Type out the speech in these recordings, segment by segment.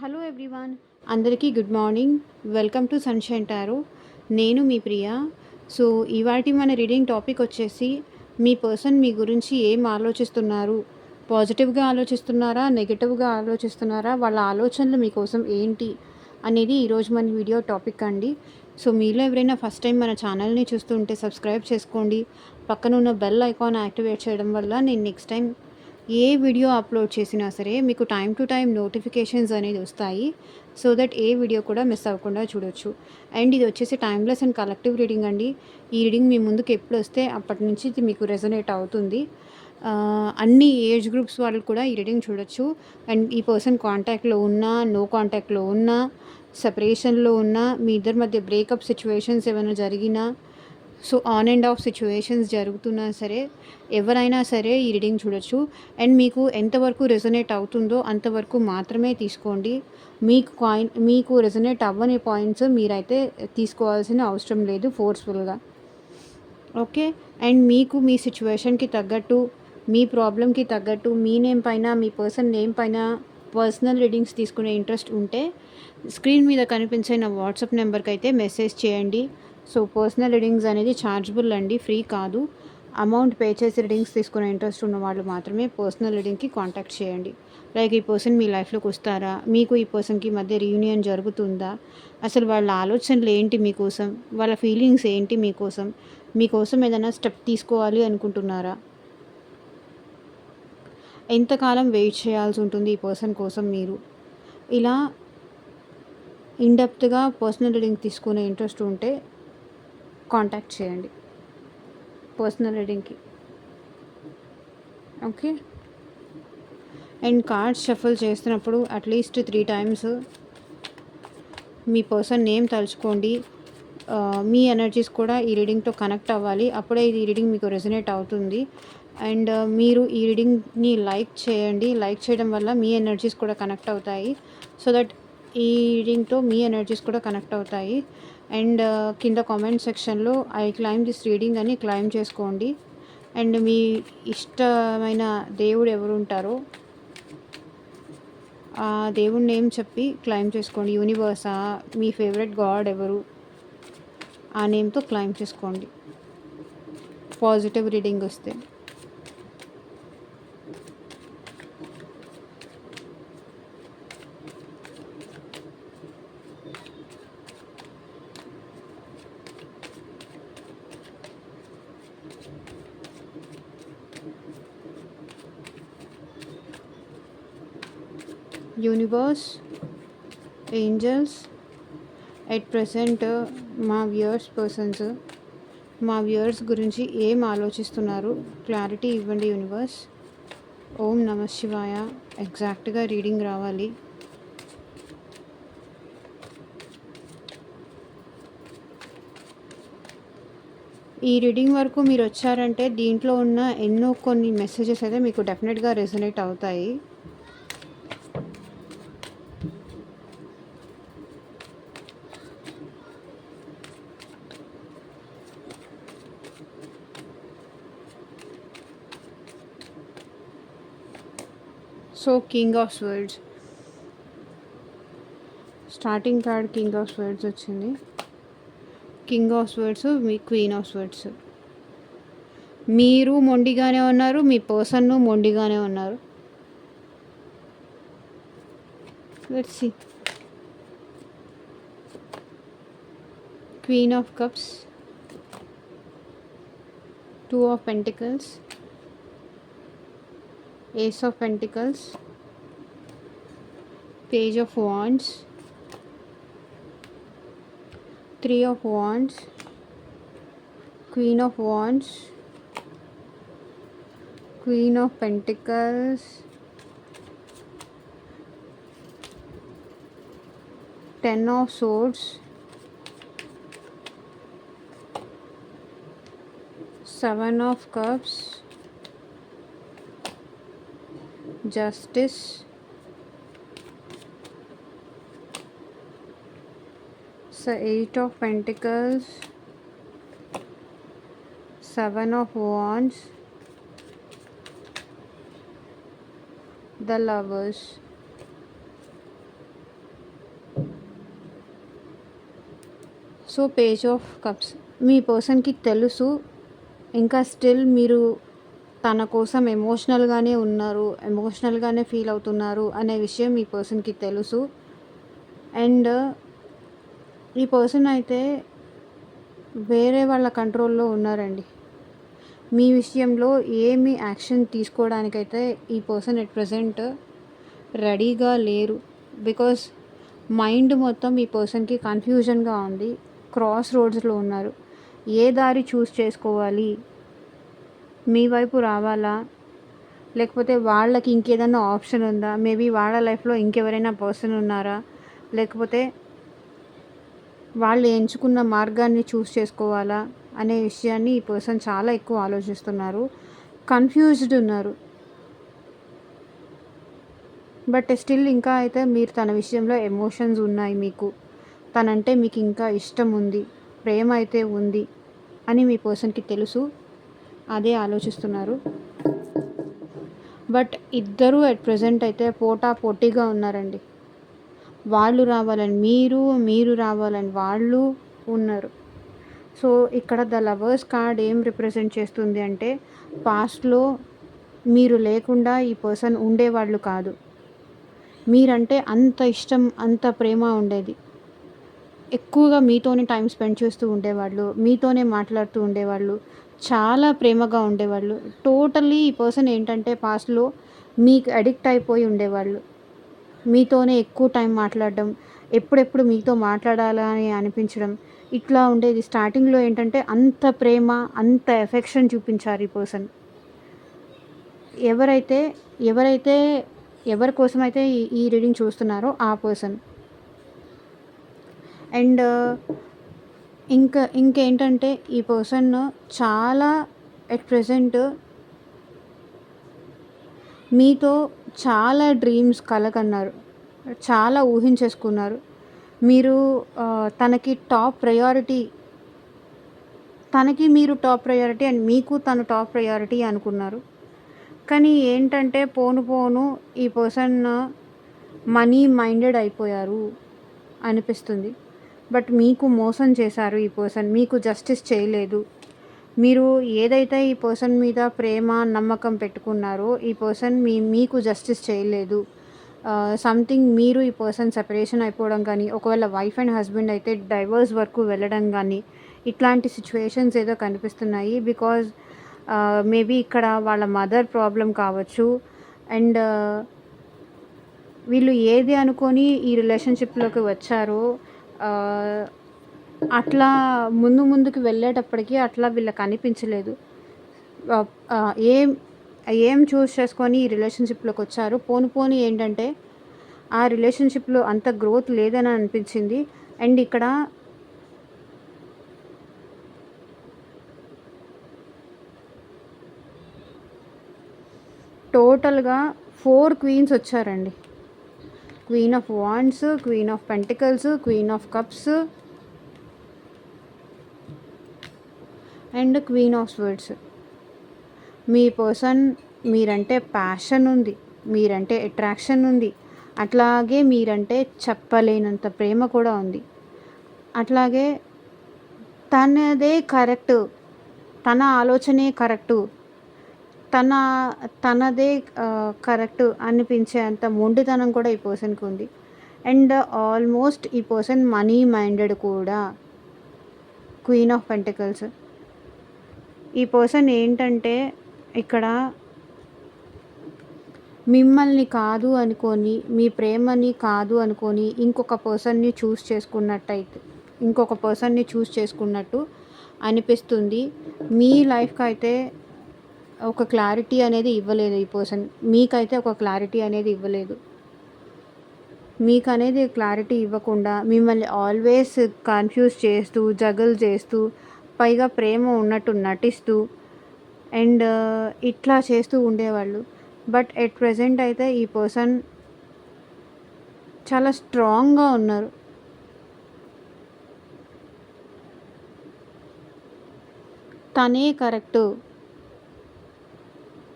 Hello everyone, అందరికీ good morning. Welcome to sunshine tarot. నేను మీ Priya. So ఇవాటి మన రీడింగ్ టాపిక్ వచ్చేసి, మీ పర్సన్ మీ గురించి ఏం ఆలోచిస్తున్నారు, పాజిటివ్గా ఆలోచిస్తున్నారా, నెగిటివ్గా ఆలోచిస్తున్నారా, వాళ్ళ ఆలోచనలు మీకోసం ఏంటి అనేది ఈరోజు మన వీడియో టాపిక్ అండి. సో మీలో ఎవరైనా ఫస్ట్ టైం మన ఛానల్ని చూస్తుంటే సబ్స్క్రైబ్ చేసుకోండి. పక్కన ఉన్న బెల్ ఐకాన్ యాక్టివేట్ చేయడం వల్ల నేను నెక్స్ట్ టైం ఏ వీడియో అప్లోడ్ చేసినా సరే మీకు టైం టు టైం నోటిఫికేషన్స్ అనేది వస్తాయి. సో దట్ ఏ వీడియో కూడా మిస్ అవ్వకుండా చూడొచ్చు. అండ్ ఇది వచ్చేసి టైమ్లెస్ అండ్ కలెక్టివ్ రీడింగ్ అండి. ఈ రీడింగ్ మీ ముందుకు ఎప్పుడు వస్తే అప్పటి నుంచి ఇది మీకు రెజొనేట్ అవుతుంది. అన్ని ఏజ్ గ్రూప్స్ వాళ్ళు కూడా ఈ రీడింగ్ చూడొచ్చు. అండ్ ఈ పర్సన్ కాంటాక్ట్లో ఉన్నా, నో కాంటాక్ట్లో ఉన్నా, సెపరేషన్లో ఉన్నా, మీ ఇద్దరి మధ్య బ్రేకప్ సిచ్యువేషన్స్ ఏమైనా జరిగినా, so on and of situations జరుగుతున్నా సరే, ఎవరైనా సరే ఈ రీడింగ్ చూడొచ్చు. అండ్ మీకు ఎంతవరకు రెజొనేట్ అవుతుందో అంతవరకు మాత్రమే తీసుకోండి. మీకు రెజొనేట్ అవ్వని పాయింట్స్ మీరైతే తీసుకోవాల్సిన అవసరం లేదు ఫోర్స్ఫుల్గా. ఓకే. అండ్ మీకు మీ సిచ్యువేషన్కి తగ్గట్టు, మీ ప్రాబ్లంకి తగ్గట్టు, మీ నేమ్ పైన, మీ పర్సన్ నేమ్ పైన పర్సనల్ రీడింగ్స్ తీసుకునే ఇంట్రెస్ట్ ఉంటే స్క్రీన్ మీద కనిపించే నా వాట్సాప్ నెంబర్కి అయితే మెసేజ్ చేయండి. సో పర్సనల్ రీడింగ్స్ అనేది ఛార్జబుల్ అండి, ఫ్రీ కాదు. అమౌంట్ పే చేసి రీడింగ్స్ తీసుకునే ఇంట్రెస్ట్ ఉన్న వాళ్ళు మాత్రమే పర్సనల్ రీడింగ్కి కాంటాక్ట్ చేయండి. లైక్ ఈ పర్సన్ మీ లైఫ్లోకి వస్తారా, మీకు ఈ పర్సన్కి మధ్య రీయూనియన్ జరుగుతుందా, అసలు వాళ్ళ ఆలోచనలు ఏంటి మీకోసం, వాళ్ళ ఫీలింగ్స్ ఏంటి మీకోసం ఏదైనా స్టెప్ తీసుకోవాలి అనుకుంటున్నారా, ఎంతకాలం వెయిట్ చేయాల్సి ఉంటుంది ఈ పర్సన్ కోసం మీరు, ఇలా ఇన్డెప్త్గా పర్సనల్ రీడింగ్ తీసుకునే ఇంట్రెస్ట్ ఉంటే కాంటాక్ట్ చేయండి పర్సనల్ రీడింగ్కి. ఓకే. అండ్ కార్డ్స్ షఫల్ చేస్తున్నప్పుడు అట్లీస్ట్ 3 టైమ్స్ మీ పర్సన్ నేమ్ తలుచుకోండి. మీ ఎనర్జీస్ కూడా ఈ రీడింగ్తో కనెక్ట్ అవ్వాలి, అప్పుడే ఈ రీడింగ్ మీకు రెజొనేట్ అవుతుంది. అండ్ మీరు ఈ రీడింగ్ని లైక్ చేయండి. లైక్ చేయడం వల్ల మీ ఎనర్జీస్ కూడా కనెక్ట్ అవుతాయి. సో దట్ ఈ రీడింగ్తో మీ ఎనర్జీస్ కూడా కనెక్ట్ అవుతాయి. అండ్ కింద కామెంట్ సెక్షన్లో ఐ క్లైమ్ దిస్ రీడింగ్ అని క్లైమ్ చేసుకోండి. అండ్ మీ ఇష్టమైన దేవుడు ఎవరు ఉంటారో ఆ దేవుడి నేమ్ చెప్పి క్లైమ్ చేసుకోండి. యూనివర్సా, మీ ఫేవరెట్ గాడ్ ఎవరు, ఆ నేమ్తో క్లైమ్ చేసుకోండి పాజిటివ్ రీడింగ్ వస్తే. యూనివర్స్, ఏంజల్స్, ఎట్ ప్రెసెంట్ మా వ్యూయర్స్ గురించి ఏం ఆలోచిస్తున్నారు, క్లారిటీ ఇవ్వండి యూనివర్స్. ఓం నమ శివాయ. ఎగ్జాక్ట్గా రీడింగ్ రావాలి. ఈ రీడింగ్ వరకు మీరు వచ్చారంటే దీంట్లో ఉన్న ఎన్నో కొన్ని మెసేజెస్ అయితే మీకు డెఫినెట్గా రెజొనేట్ అవుతాయి. So king of swords, starting card king of swords వచ్చింది. కింగ్ ఆఫ్ స్వర్డ్స్, మీ క్వీన్ ఆఫ్ స్వర్డ్స్. మీరు మొండిగానే ఉన్నారు, మీ పర్సన్ మొండిగానే ఉన్నారు. Let's see. Queen of cups, 2 of pentacles, Ace of Pentacles, Page of Wands, 3 of Wands, Queen of Wands, Queen of Pentacles, 10 of Swords, 7 of Cups, Justice, 8 of Pentacles, 7 of Wands, the Lovers. So page of cups మీ పర్సన్కి తెలుసు, ఇంకా still మీరు తన కోసం ఎమోషనల్గానే ఉన్నారు, ఎమోషనల్గానే feel అవుతున్నారు అనే విషయం మీ పర్సన్కి తెలుసు. అండ్ ఈ పర్సన్ అయితే వేరే వాళ్ళ కంట్రోల్లో ఉన్నారండి. మీ విషయంలో ఏమి యాక్షన్ తీసుకోవడానికైతే ఈ పర్సన్ ఎట్ ప్రజెంట్ రెడీగా లేరు. బికాస్ మైండ్ మొత్తం ఈ పర్సన్కి కన్ఫ్యూజన్గా ఉంది, క్రాస్ రోడ్స్లో ఉన్నారు. ఏ దారి చూస్ చేసుకోవాలి, మీ వైపు రావాలా, లేకపోతే వాళ్ళకి ఇంకేదైనా ఆప్షన్ ఉందా, మేబీ వాళ్ళ లైఫ్లో ఇంకెవరైనా పర్సన్ ఉన్నారా, లేకపోతే వాళ్ళు ఎంచుకున్న మార్గాన్ని చూస్ చేసుకోవాలా అనే విషయాన్ని ఈ పర్సన్ చాలా ఎక్కువ ఆలోచిస్తున్నారు, కన్ఫ్యూజ్డ్ ఉన్నారు. బట్ స్టిల్ ఇంకా అయితే మీరు తన విషయంలో ఎమోషన్స్ ఉన్నాయి, మీకు తనంటే మీకు ఇంకా ఇష్టం ఉంది, ప్రేమ అయితే ఉంది అని మీ పర్సన్కి తెలుసు, అదే ఆలోచిస్తున్నారు. బట్ ఇద్దరూ అట్ ప్రజెంట్ అయితే పోటాపోటీగా ఉన్నారండి. వాళ్ళు రావాలని మీరు, మీరు రావాలని వాళ్ళు ఉన్నారు. సో ఇక్కడ ద లవర్స్ కార్డ్ ఏం రిప్రజెంట్ చేస్తుంది అంటే, పాస్ట్లో మీరు లేకుండా ఈ పర్సన్ ఉండేవాళ్ళు కాదు. మీరంటే అంత ఇష్టం, అంత ప్రేమ ఉండేది. ఎక్కువగా మీతోనే టైం స్పెండ్ చేస్తూ ఉండేవాళ్ళు, మీతోనే మాట్లాడుతూ ఉండేవాళ్ళు, చాలా ప్రేమగా ఉండేవాళ్ళు. టోటల్లీ ఈ పర్సన్ ఏంటంటే పాస్ట్లో మీకు అడిక్ట్ అయిపోయి ఉండేవాళ్ళు. మీతోనే ఎక్కువ టైం మాట్లాడడం, ఎప్పుడెప్పుడు మీతో మాట్లాడాలా అని అనిపించడం, ఇట్లా ఉండేది. స్టార్టింగ్లో ఏంటంటే అంత ప్రేమ, అంత ఎఫెక్షన్ చూపించారు ఈ పర్సన్. ఎవరైతే ఎవరైతే ఎవరి కోసమైతే ఈ రీడింగ్ చూస్తున్నారో ఆ పర్సన్. అండ్ ఇంకేంటంటే ఈ పర్సన్ చాలా ఎట్ ప్రెజెంట్ మీతో చాలా డ్రీమ్స్ కలగన్నారు, చాలా ఊహించేసుకున్నారు. మీరు తనకి టాప్ ప్రయారిటీ, తనకి మీరు టాప్ ప్రయారిటీ అండ్ మీకు తను టాప్ ప్రయారిటీ అనుకున్నారు. కానీ ఏంటంటే పోను పోను ఈ పర్సన్ మనీ మైండెడ్ అయిపోయారు అనిపిస్తుంది. బట్ మీకు మోసం చేశారు ఈ పర్సన్, మీకు జస్టిస్ చేయలేదు. మీరు ఏదైతే ఈ పర్సన్ మీద ప్రేమ, నమ్మకం పెట్టుకున్నారో ఈ పర్సన్ మీకు జస్టిస్ చేయలేదు. సంథింగ్ మీరు ఈ పర్సన్ సెపరేషన్ అయిపోవడం కానీ, ఒకవేళ వైఫ్ అండ్ హస్బెండ్ అయితే డైవర్స్ వరకు వెళ్ళడం కానీ, ఇట్లాంటి సిచ్యువేషన్స్ ఏదో కనిపిస్తున్నాయి. బికాజ్ మేబీ ఇక్కడ వాళ్ళ మదర్ ప్రాబ్లం కావచ్చు. అండ్ వీళ్ళు ఏది అనుకొని ఈ రిలేషన్షిప్లోకి వచ్చారో అట్లా ముందుకు వెళ్ళేటప్పటికి అట్లా వీళ్ళకి అనిపించలేదు. ఏం చూస్ చేసుకొని ఈ రిలేషన్షిప్లోకి వచ్చారు. పోను ఏంటంటే ఆ రిలేషన్షిప్లో అంత గ్రోత్ లేదని అనిపించింది. అండ్ ఇక్కడ టోటల్గా 4 క్వీన్స్ వచ్చారండి. Queen of wands, queen of pentacles, queen of cups and queen of swords. Me person మీరంటే ప్యాషన్ ఉంది, మీరంటే అట్రాక్షన్ ఉంది, అట్లాగే మీరంటే చెప్పలేనంత ప్రేమ కూడా ఉంది. అట్లాగే తనదే కరెక్టు, తన ఆలోచనే కరెక్టు, తనదే కరెక్ట్ అనిపించే అంత మొండితనం కూడా ఈ పర్సన్కి ఉంది. అండ్ ఆల్మోస్ట్ ఈ పర్సన్ మనీ మైండెడ్ కూడా. Queen of pentacles. ఈ పర్సన్ ఏంటంటే ఇక్కడ మిమ్మల్ని కాదు అనుకొని, మీ ప్రేమని కాదు అనుకొని ఇంకొక పర్సన్ని చూస్ చేసుకున్నట్టు అనిపిస్తుంది. మీ లైఫ్కి అయితే ఒక క్లారిటీ అనేది ఇవ్వలేదు ఈ పర్సన్. మీకైతే ఒక క్లారిటీ అనేది ఇవ్వలేదు. మీకు అనేది క్లారిటీ ఇవ్వకుండా మిమ్మల్ని ఆల్వేస్ కన్ఫ్యూజ్ చేస్తూ, జగల్ చేస్తూ, పైగా ప్రేమ ఉన్నట్టు నటిస్తూ అండ్ ఇట్లా చేస్తూ ఉండేవాళ్ళు. బట్ ఎట్ ప్రెజెంట్ అయితే ఈ పర్సన్ చాలా స్ట్రాంగ్గా ఉన్నారు. తనే కరెక్టు,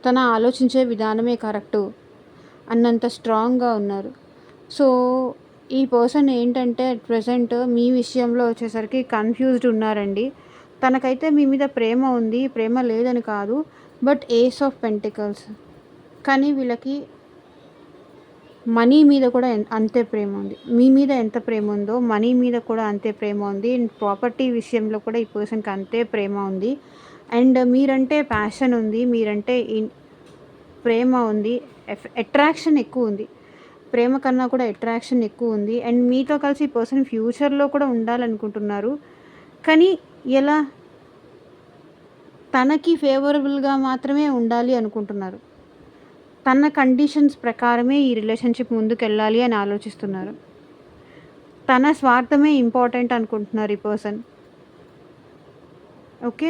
తన ఆలోచించే విధానమే కరెక్టు అన్నంత స్ట్రాంగ్గా ఉన్నారు. సో ఈ పర్సన్ ఏంటంటే అట్ ప్రెజెంట్ మీ విషయంలో వచ్చేసరికి కన్‌ఫ్యూజ్డ్ ఉన్నారండి. తనకైతే మీ మీద ప్రేమ ఉంది. ప్రేమ లేదని కాదు. But ace of pentacles. కానీ వీళ్ళకి మనీ మీద కూడా అంతే ప్రేమ ఉంది. మీ మీద ఎంత ప్రేమ ఉందో మనీ మీద కూడా అంతే ప్రేమ ఉంది. అండ్ ప్రాపర్టీ విషయంలో కూడా ఈ పర్సన్‌కి అంతే ప్రేమ ఉంది. అండ్ మీరంటే ప్యాషన్ ఉంది. మీరంటే ప్రేమ ఉంది. అట్రాక్షన్ ఎక్కువ ఉంది. ప్రేమ కన్నా కూడా అట్రాక్షన్ ఎక్కువ ఉంది. అండ్ మీతో కలిసి ఈ పర్సన్ ఫ్యూచర్‌లో కూడా ఉండాలనుకుంటున్నారు. కానీ ఎలా? తనకి ఫేవరబుల్‌గా మాత్రమే ఉండాలి అనుకుంటున్నారు. తన కండిషన్స్ ప్రకారమే ఈ రిలేషన్‌షిప్ ముందుకెళ్ళాలి అని ఆలోచిస్తున్నారు. తన స్వార్థమే ఇంపార్టెంట్ అనుకుంటున్నారు ఈ person. Okay.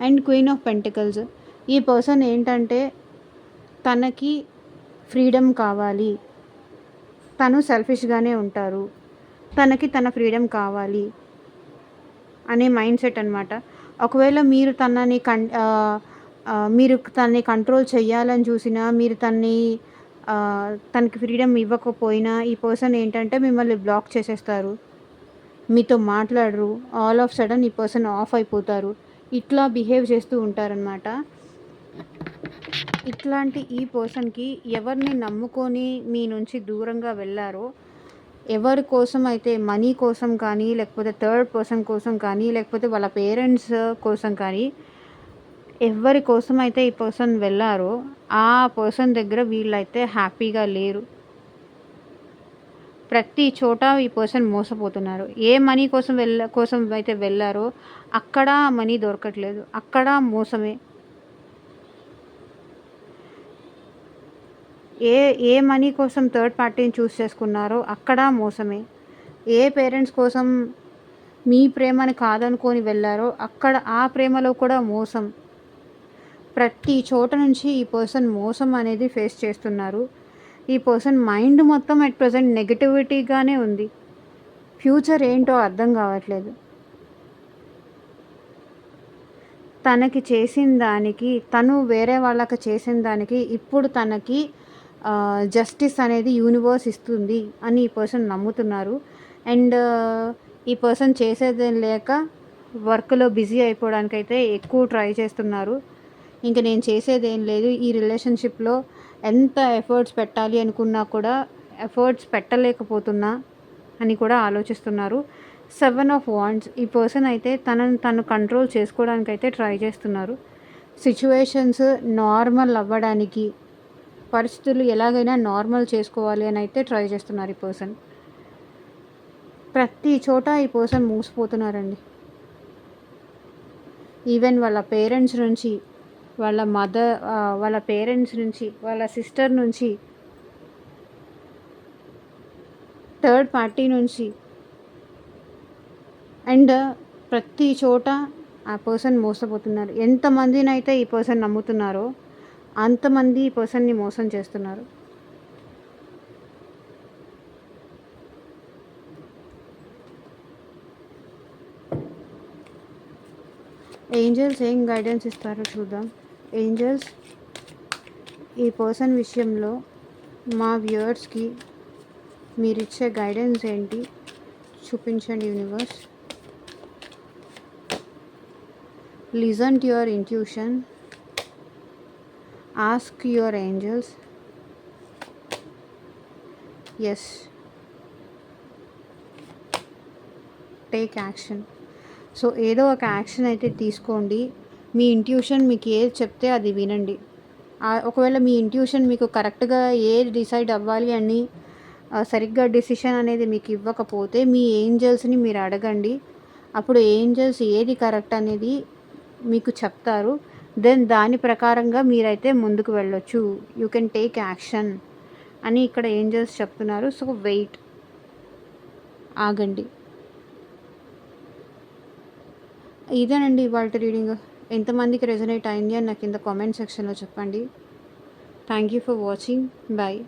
And queen of pentacles. ఈ పర్సన్ ఏంటంటే తనకి ఫ్రీడమ్ కావాలి. తను సెల్ఫిష్‌గానే ఉంటారు. తనకి తన ఫ్రీడమ్ కావాలి అనే మైండ్ సెట్ అనమాట. ఒకవేళ మీరు మీరు తనని కంట్రోల్ చేయాలని చూసినా, మీరు తనకి ఫ్రీడమ్ ఇవ్వకపోయినా ఈ పర్సన్ ఏంటంటే మిమ్మల్ని బ్లాక్ చేసేస్తారు. మీతో మాట్లాడరు. ఆల్ ఆఫ్ సడన్ ఈ పర్సన్ ఆఫ్ అయిపోతారు. ఇట్లా బిహేవ్ చేస్తూ ఉంటారనమాట. ఇట్లాంటి ఈ పర్సన్‌కి ఎవరిని నమ్ముకొని మీ నుంచి దూరంగా వెళ్లారో, ఎవరి కోసం అయితే మనీ కోసం కానీ, లేకపోతే థర్డ్ పర్సన్ కోసం కానీ, లేకపోతే వాళ్ళ పేరెంట్స్ కోసం కానీ, ఎవరి కోసం అయితే ఈ పర్సన్ వెళ్లారో, ఆ పర్సన్ దగ్గర వీళ్ళైతే హ్యాపీగా లేరు. ప్రతి చోట ఈ పర్సన్ మోసపోతున్నారు. ఏ మనీ కోసం అయితే వెళ్లారో అక్కడ మనీ దొరకట్లేదు. అక్కడ మోసమే. ఏ మనీ కోసం థర్డ్ పార్టీని చూస్ చేసుకున్నారో అక్కడ మోసమే. ఏ పేరెంట్స్ కోసం మీ ప్రేమని కాదనుకొని వెళ్లారో అక్కడ ఆ ప్రేమలో కూడా మోసం. ప్రతి చోట నుంచి ఈ పర్సన్ మోసం అనేది ఫేస్ చేస్తున్నారు. ఈ పర్సన్ మైండ్ మొత్తం అట్ ప్రెజెంట్ నెగటివిటీగానే ఉంది. ఫ్యూచర్ ఏంటో అర్థం కావట్లేదు. తనకి చేసిన దానికి, తను వేరే వాళ్ళకి చేసిన దానికి ఇప్పుడు తనకి జస్టిస్ అనేది యూనివర్స్ ఇస్తుంది అని ఈ పర్సన్ నమ్ముతున్నారు. అండ్ ఈ పర్సన్ చేసేదేం లేక వర్క్‌లో బిజీ అయిపోవడానికైతే ఎక్కువ ట్రై చేస్తున్నారు. ఇంక నేను చేసేదేం లేదు. ఈ రిలేషన్‌షిప్‌లో ఎంత ఎఫర్ట్స్ పెట్టాలి అనుకున్నా కూడా ఎఫర్ట్స్ పెట్టలేకపోతున్నా అని కూడా ఆలోచిస్తున్నారు. 7 ఆఫ్ వాండ్స్. ఈ పర్సన్ అయితే తను కంట్రోల్ చేసుకోవడానికైతే ట్రై చేస్తున్నారు. సిట్యుయేషన్స్ నార్మల్ అవ్వడానికి, పరిస్థితులు ఎలాగైనా నార్మల్ చేసుకోవాలి అని అయితే ట్రై చేస్తున్నారు ఈ పర్సన్. ప్రతి చోట ఈ పర్సన్ మోసపోతున్నారండి. ఈవెన్ వాళ్ళ పేరెంట్స్ నుంచి, వాళ్ళ పేరెంట్స్ నుంచి, వాళ్ళ సిస్టర్ నుంచి, థర్డ్ పార్టీ నుంచి, అండ్ ప్రతి చోట ఆ పర్సన్ మోసపోతున్నారు. ఎంతమందినైతే ఈ పర్సన్ నమ్ముతున్నారో అంతమంది ఈ పర్సన్ని మోసం చేస్తున్నారు. ఏంజల్స్ ఏం గైడెన్స్ ఇస్తారో చూద్దాం. ఏంజల్స్ ఈ పర్సన్ విషయంలో మా వ్యూవర్స్కి మీరిచ్చే గైడెన్స్ ఏంటి చూపించండి universe. Listen to your intuition. Ask your angels. Yes, take action. So ఏదో ఒక యాక్షన్ అయితే తీసుకోండి. మీ ఇంట్యూషన్ మీకు ఏది చెప్తే అది వినండి. ఒకవేళ మీ ఇంట్యూషన్ మీకు కరెక్ట్గా ఏది డిసైడ్ అవ్వాలి అని సరిగ్గా డిసిషన్ అనేది మీకు ఇవ్వకపోతే మీ ఏంజల్స్ని మీరు అడగండి. అప్పుడు ఏంజల్స్ ఏది కరెక్ట్ అనేది మీకు చెప్తారు. దెన్ దాని ప్రకారంగా మీరైతే ముందుకు వెళ్ళొచ్చు. యూ కెన్ టేక్ యాక్షన్ అని ఇక్కడ ఏంజల్స్ చెప్తున్నారు. సో వెయిట్, ఆగండి. ఇదేనండి ఇవాల్టి రీడింగ్. ఎంతమందికి రెజొనేట్ అయింది అని నాకు కింద కామెంట్ సెక్షన్లో చెప్పండి. Thank you for watching. Bye.